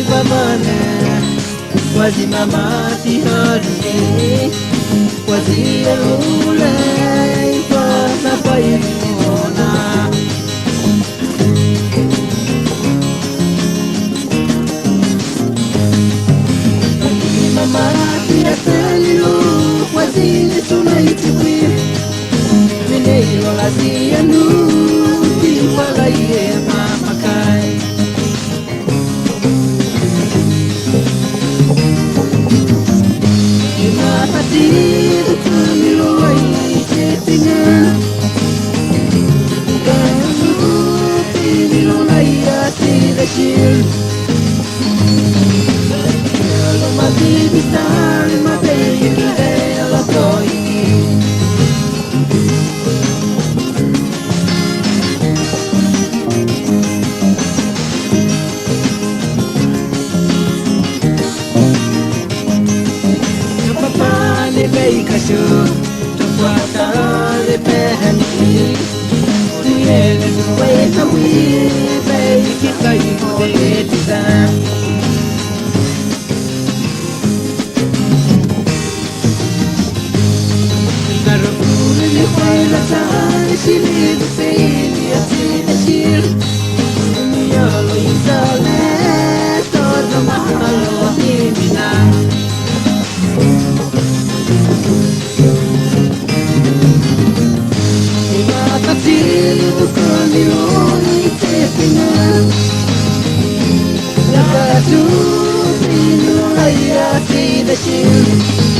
bamana Wazi mamati hari Wazi ulay Fana paimona Mamati atalilu Wazi sunay tiwi Minelo lazianu Di palaye mamakai Hadir kamiluai cetinga Kamu pinilulai ati dashir Kalau mati bisar mati yudai alakoi Kasho tukwata le pehani Uyele nuwe hawi Bei kita yude tisa Narukule li khayla tani Shili dufeni atine shir Yalo yizale Todo mahalo himina Kalioni tepina Nakatu pinulay ati dashir